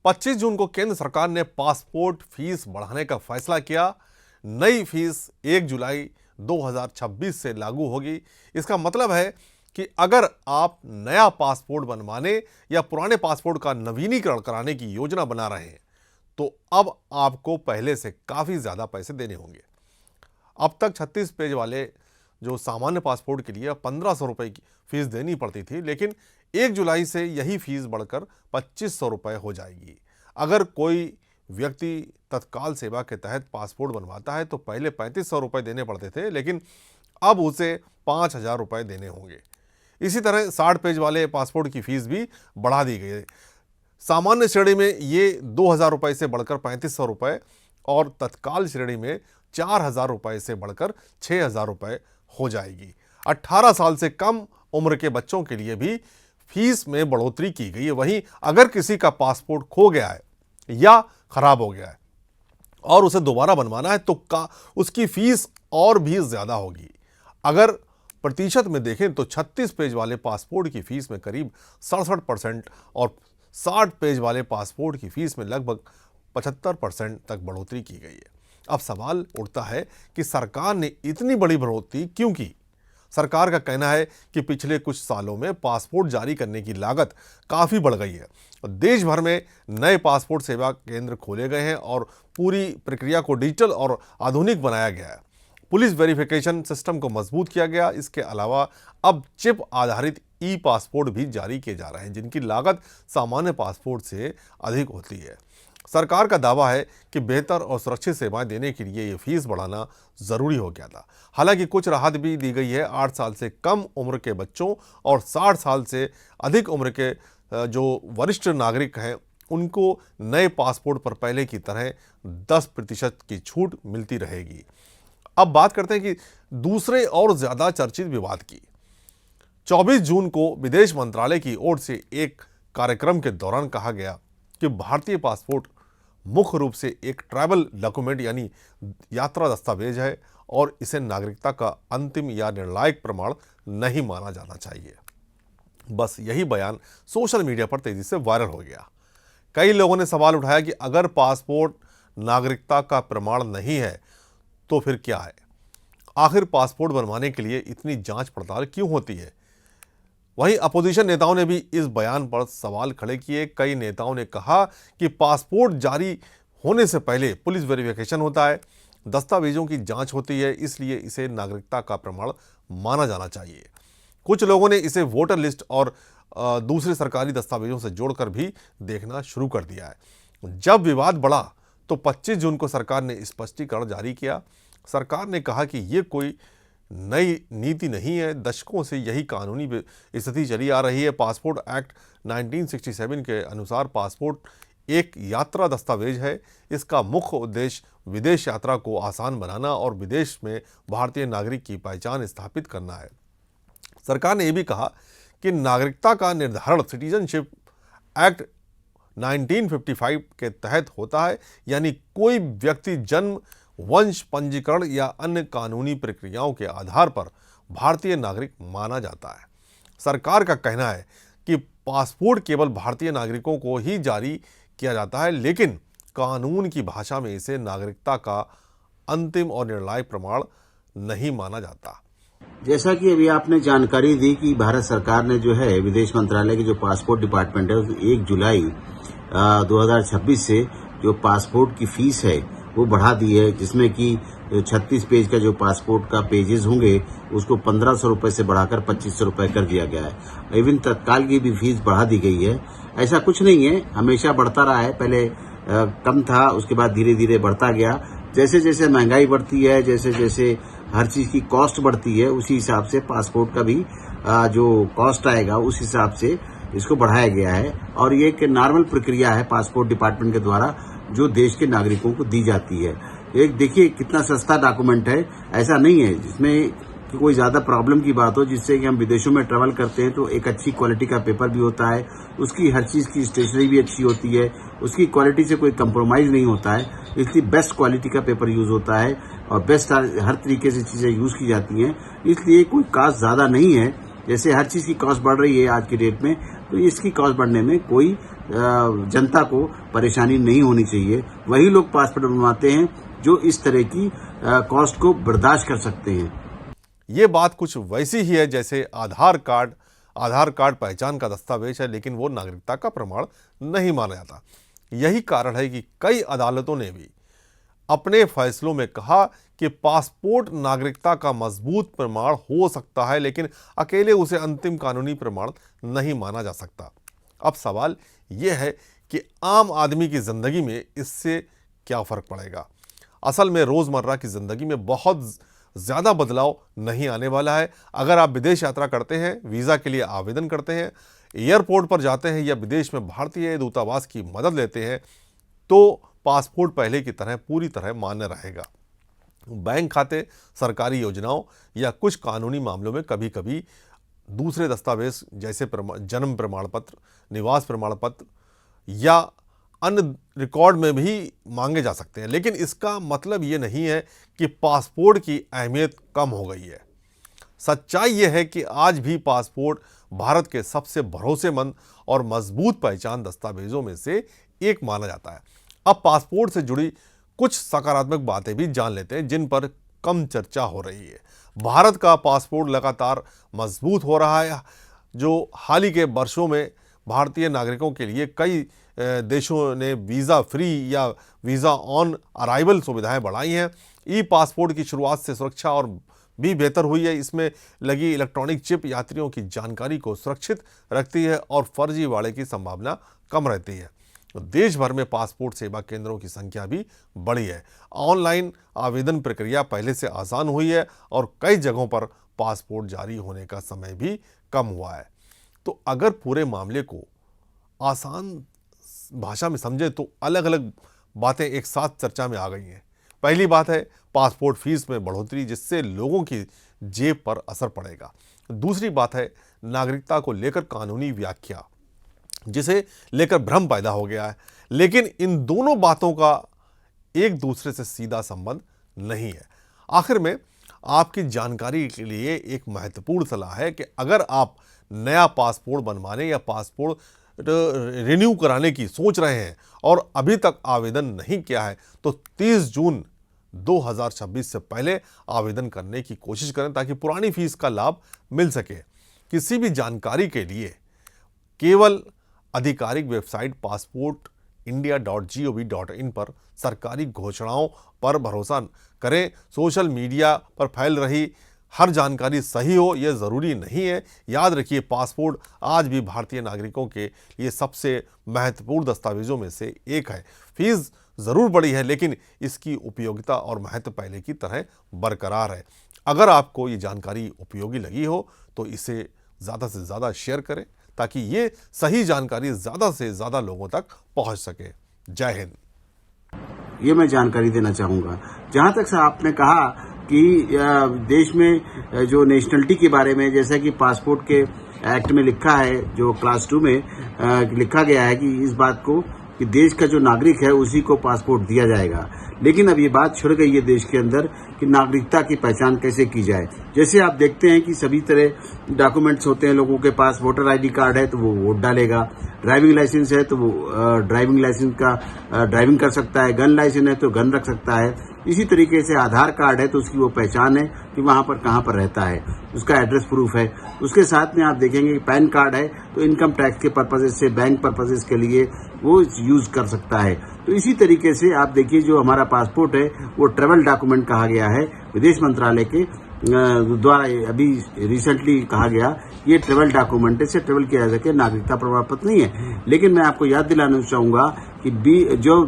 25 जून को केंद्र सरकार ने पासपोर्ट फीस बढ़ाने का फैसला किया। नई फीस 1 जुलाई 2026 से लागू होगी। इसका मतलब है कि अगर आप नया पासपोर्ट बनवाने या पुराने पासपोर्ट का नवीनीकरण कराने की योजना बना रहे हैं तो अब आपको पहले से काफ़ी ज़्यादा पैसे देने होंगे। अब तक 36 पेज वाले जो सामान्य पासपोर्ट के लिए 1500 रुपये की फीस देनी पड़ती थी, लेकिन 1 जुलाई से यही फीस बढ़कर 2500 रुपये हो जाएगी। अगर कोई व्यक्ति तत्काल सेवा के तहत पासपोर्ट बनवाता है तो पहले 3500 रुपये देने पड़ते थे, लेकिन अब उसे 5000 रुपये देने होंगे। इसी तरह 60 पेज वाले पासपोर्ट की फीस भी बढ़ा दी गई है। सामान्य श्रेणी में ये 2000 रुपये से बढ़कर 3500 रुपये और तत्काल श्रेणी में 4000 रुपये से बढ़कर 6000 रुपये हो जाएगी। 18 साल से कम उम्र के बच्चों के लिए भी फीस में बढ़ोतरी की गई है। वहीं अगर किसी का पासपोर्ट खो गया है या खराब हो गया है और उसे दोबारा बनवाना है तो उसकी फीस और भी ज़्यादा होगी। अगर प्रतिशत में देखें तो 36 पेज वाले पासपोर्ट की फीस में करीब 67% और 60 पेज वाले पासपोर्ट की फीस में लगभग 75% तक बढ़ोतरी की गई है। अब सवाल उठता है कि सरकार ने इतनी बड़ी बढ़ोतरी क्यों की? सरकार का कहना है कि पिछले कुछ सालों में पासपोर्ट जारी करने की लागत काफ़ी बढ़ गई है। देश भर में नए पासपोर्ट सेवा केंद्र खोले गए हैं और पूरी प्रक्रिया को डिजिटल और आधुनिक बनाया गया है। पुलिस वेरिफिकेशन सिस्टम को मजबूत किया गया। इसके अलावा अब चिप आधारित ई पासपोर्ट भी जारी किए जा रहे हैं, जिनकी लागत सामान्य पासपोर्ट से अधिक होती है। सरकार का दावा है कि बेहतर और सुरक्षित सेवाएं देने के लिए ये फीस बढ़ाना ज़रूरी हो गया था। हालांकि कुछ राहत भी दी गई है। 8 साल से कम उम्र के बच्चों और 60 साल से अधिक उम्र के जो वरिष्ठ नागरिक हैं उनको नए पासपोर्ट पर पहले की तरह 10% की छूट मिलती रहेगी। अब बात करते हैं कि दूसरे और ज़्यादा चर्चित विवाद की। 24 जून को विदेश मंत्रालय की ओर से एक कार्यक्रम के दौरान कहा गया कि भारतीय पासपोर्ट मुख्य रूप से एक ट्रैवल डॉक्यूमेंट यानी यात्रा दस्तावेज है और इसे नागरिकता का अंतिम या निर्णायक प्रमाण नहीं माना जाना चाहिए। बस यही बयान सोशल मीडिया पर तेजी से वायरल हो गया। कई लोगों ने सवाल उठाया कि अगर पासपोर्ट नागरिकता का प्रमाण नहीं है तो फिर क्या है? आखिर पासपोर्ट बनवाने के लिए इतनी जांच पड़ताल क्यों होती है? वहीं अपोजिशन नेताओं ने भी इस बयान पर सवाल खड़े किए। कई नेताओं ने कहा कि पासपोर्ट जारी होने से पहले पुलिस वेरिफिकेशन होता है, दस्तावेजों की जांच होती है, इसलिए इसे नागरिकता का प्रमाण माना जाना चाहिए। कुछ लोगों ने इसे वोटर लिस्ट और दूसरे सरकारी दस्तावेजों से जोड़कर भी देखना शुरू कर दिया है। जब विवाद बढ़ा तो 25 जून को सरकार ने स्पष्टीकरण जारी किया। सरकार ने कहा कि ये कोई नई नीति नहीं है, दशकों से यही कानूनी स्थिति चली आ रही है। पासपोर्ट एक्ट 1967 के अनुसार पासपोर्ट एक यात्रा दस्तावेज है। इसका मुख्य उद्देश्य विदेश यात्रा को आसान बनाना और विदेश में भारतीय नागरिक की पहचान स्थापित करना है। सरकार ने यह भी कहा कि नागरिकता का निर्धारण सिटीजनशिप एक्ट 1955 के तहत होता है, यानी कोई व्यक्ति जन्म, वंश पंजीकरण या अन्य कानूनी प्रक्रियाओं के आधार पर भारतीय नागरिक माना जाता है। सरकार का कहना है कि पासपोर्ट केवल भारतीय नागरिकों को ही जारी किया जाता है, लेकिन कानून की भाषा में इसे नागरिकता का अंतिम और निर्णायक प्रमाण नहीं माना जाता। जैसा कि अभी आपने जानकारी दी कि भारत सरकार ने जो है विदेश मंत्रालय की जो पासपोर्ट डिपार्टमेंट है 1 जुलाई 2026 से जो पासपोर्ट की फीस है वो बढ़ा दी है, जिसमें कि 36 पेज का जो पासपोर्ट का पेजेस होंगे उसको 1500 रुपए से बढ़ाकर 2500 रुपए कर दिया गया है। इवन तत्काल की भी फीस बढ़ा दी गई है। ऐसा कुछ नहीं है, हमेशा बढ़ता रहा है। पहले कम था, उसके बाद धीरे धीरे बढ़ता गया। जैसे जैसे महंगाई बढ़ती है, जैसे जैसे हर चीज की कॉस्ट बढ़ती है, उसी हिसाब से पासपोर्ट का भी जो कॉस्ट आएगा उस हिसाब से इसको बढ़ाया गया है। और ये एक नॉर्मल प्रक्रिया है पासपोर्ट डिपार्टमेंट के द्वारा जो देश के नागरिकों को दी जाती है। एक देखिए कितना सस्ता डॉक्यूमेंट है, ऐसा नहीं है जिसमें कि कोई ज्यादा प्रॉब्लम की बात हो, जिससे कि हम विदेशों में ट्रैवल करते हैं तो एक अच्छी क्वालिटी का पेपर भी होता है, उसकी हर चीज की स्टेशनरी भी अच्छी होती है, उसकी क्वालिटी से कोई कंप्रोमाइज नहीं होता है, इसलिए बेस्ट क्वालिटी का पेपर यूज होता है और बेस्ट हर तरीके से चीजें यूज की जाती हैं। इसलिए कोई कॉस्ट ज्यादा नहीं है। जैसे हर चीज की कॉस्ट बढ़ रही है आज की डेट में, तो इसकी कॉस्ट बढ़ने में कोई जनता को परेशानी नहीं होनी चाहिए। वही लोग पासपोर्ट बनवाते हैं जो इस तरह की कॉस्ट को बर्दाश्त कर सकते हैं। ये बात कुछ वैसी ही है जैसे आधार कार्ड पहचान का दस्तावेज है, लेकिन वो नागरिकता का प्रमाण नहीं माना जाता। यही कारण है कि कई अदालतों ने भी अपने फैसलों में कहा कि पासपोर्ट नागरिकता का मजबूत प्रमाण हो सकता है, लेकिन अकेले उसे अंतिम कानूनी प्रमाण नहीं माना जा सकता। अब सवाल यह है कि आम आदमी की जिंदगी में इससे क्या फर्क पड़ेगा। असल में रोजमर्रा की जिंदगी में बहुत ज़्यादा बदलाव नहीं आने वाला है। अगर आप विदेश यात्रा करते हैं, वीज़ा के लिए आवेदन करते हैं, एयरपोर्ट पर जाते हैं या विदेश में भारतीय दूतावास की मदद लेते हैं, तो पासपोर्ट पहले की तरह पूरी तरह मान्य रहेगा। बैंक खाते, सरकारी योजनाओं या कुछ कानूनी मामलों में कभी कभी दूसरे दस्तावेज जैसे जन्म प्रमाण पत्र, निवास प्रमाण पत्र या अन्य रिकॉर्ड में भी मांगे जा सकते हैं, लेकिन इसका मतलब ये नहीं है कि पासपोर्ट की अहमियत कम हो गई है। सच्चाई यह है कि आज भी पासपोर्ट भारत के सबसे भरोसेमंद और मजबूत पहचान दस्तावेजों में से एक माना जाता है। अब पासपोर्ट से जुड़ी कुछ सकारात्मक बातें भी जान लेते हैं जिन पर कम चर्चा हो रही है। भारत का पासपोर्ट लगातार मजबूत हो रहा है, जो हाल ही के वर्षों में भारतीय नागरिकों के लिए कई देशों ने वीज़ा फ्री या वीज़ा ऑन अराइवल सुविधाएं बढ़ाई हैं। ई पासपोर्ट की शुरुआत से सुरक्षा और भी बेहतर हुई है। इसमें लगी इलेक्ट्रॉनिक चिप यात्रियों की जानकारी को सुरक्षित रखती है और फर्जीवाड़े की संभावना कम रहती है। देश भर में पासपोर्ट सेवा केंद्रों की संख्या भी बढ़ी है। ऑनलाइन आवेदन प्रक्रिया पहले से आसान हुई है और कई जगहों पर पासपोर्ट जारी होने का समय भी कम हुआ है। तो अगर पूरे मामले को आसान भाषा में समझे तो अलग अलग बातें एक साथ चर्चा में आ गई हैं। पहली बात है पासपोर्ट फीस में बढ़ोतरी, जिससे लोगों की जेब पर असर पड़ेगा। दूसरी बात है नागरिकता को लेकर कानूनी व्याख्या, जिसे लेकर भ्रम पैदा हो गया है, लेकिन इन दोनों बातों का एक दूसरे से सीधा संबंध नहीं है। आखिर में आपकी जानकारी के लिए एक महत्वपूर्ण सलाह है कि अगर आप नया पासपोर्ट बनवाने या पासपोर्ट रिन्यू कराने की सोच रहे हैं और अभी तक आवेदन नहीं किया है, तो 30 जून 2026 से पहले आवेदन करने की कोशिश करें ताकि पुरानी फीस का लाभ मिल सके। किसी भी जानकारी के लिए केवल आधिकारिक वेबसाइट passportindia.gov.in पर सरकारी घोषणाओं पर भरोसा करें। सोशल मीडिया पर फैल रही हर जानकारी सही हो यह ज़रूरी नहीं है। याद रखिए, पासपोर्ट आज भी भारतीय नागरिकों के लिए सबसे महत्वपूर्ण दस्तावेजों में से एक है। फीस ज़रूर बढ़ी है, लेकिन इसकी उपयोगिता और महत्व पहले की तरह बरकरार है। अगर आपको ये जानकारी उपयोगी लगी हो तो इसे ज़्यादा से ज़्यादा शेयर करें ताकि ये सही जानकारी ज़्यादा से ज़्यादा लोगों तक पहुंच सके। जय हिंद। ये मैं जानकारी देना चाहूँगा। जहाँ तक से आपने कहा कि देश में जो नेशनलिटी के बारे में, जैसा कि पासपोर्ट के एक्ट में लिखा है, जो क्लास 2 में लिखा गया है कि इस बात को कि देश का जो नागरिक है उसी को पासपोर्ट दिया जाएगा। लेकिन अब ये बात छिड़ गई है देश के अंदर कि नागरिकता की पहचान कैसे की जाए। जैसे आप देखते हैं कि सभी तरह डॉक्यूमेंट्स होते हैं लोगों के पास। वोटर आईडी कार्ड है तो वो वोट डालेगा, ड्राइविंग लाइसेंस है तो वो ड्राइविंग लाइसेंस का ड्राइविंग कर सकता है, गन लाइसेंस है तो गन रख सकता है। इसी तरीके से आधार कार्ड है तो उसकी वो पहचान है कि वहां पर कहां पर रहता है, उसका एड्रेस प्रूफ है। उसके साथ में आप देखेंगे कि पैन कार्ड है तो इनकम टैक्स के पर्पजेज से, बैंक पर्पजेज के लिए वो यूज कर सकता है। तो इसी तरीके से आप देखिए जो हमारा पासपोर्ट है वो ट्रेवल डॉक्यूमेंट कहा गया है। विदेश मंत्रालय के द्वारा अभी रिसेंटली कहा गया ये ट्रेवल डॉक्यूमेंट से ट्रेवल किया जा सके, नागरिकता प्रमाण पत्र नहीं है। लेकिन मैं आपको याद दिलाना चाहूंगा कि जो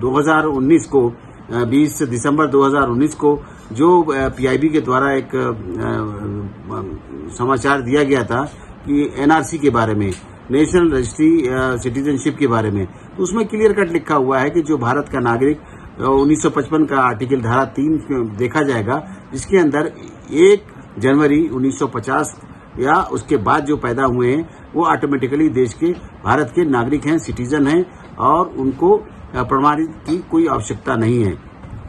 2019 को 20 दिसंबर 2019 को जो पीआईबी के द्वारा एक समाचार दिया गया था कि एनआरसी के बारे में, नेशनल रजिस्ट्री सिटीजनशिप के बारे में, तो उसमें क्लियर कट लिखा हुआ है कि जो भारत का नागरिक 1955 का आर्टिकल धारा 3 देखा जाएगा, जिसके अंदर 1 जनवरी 1950 या उसके बाद जो पैदा हुए हैं वो ऑटोमेटिकली देश के भारत के नागरिक हैं, सिटीजन हैं और उनको प्रमाणित की कोई आवश्यकता नहीं है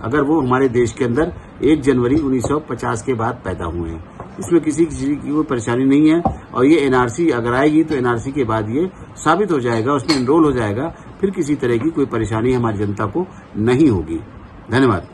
अगर वो हमारे देश के अंदर 1 जनवरी 1950 के बाद पैदा हुए हैं। इसमें किसी की कोई परेशानी नहीं है। और ये एनआरसी अगर आएगी तो एनआरसी के बाद ये साबित हो जाएगा, उसमें एनरोल हो जाएगा, फिर किसी तरह की कोई परेशानी हमारी जनता को नहीं होगी। धन्यवाद।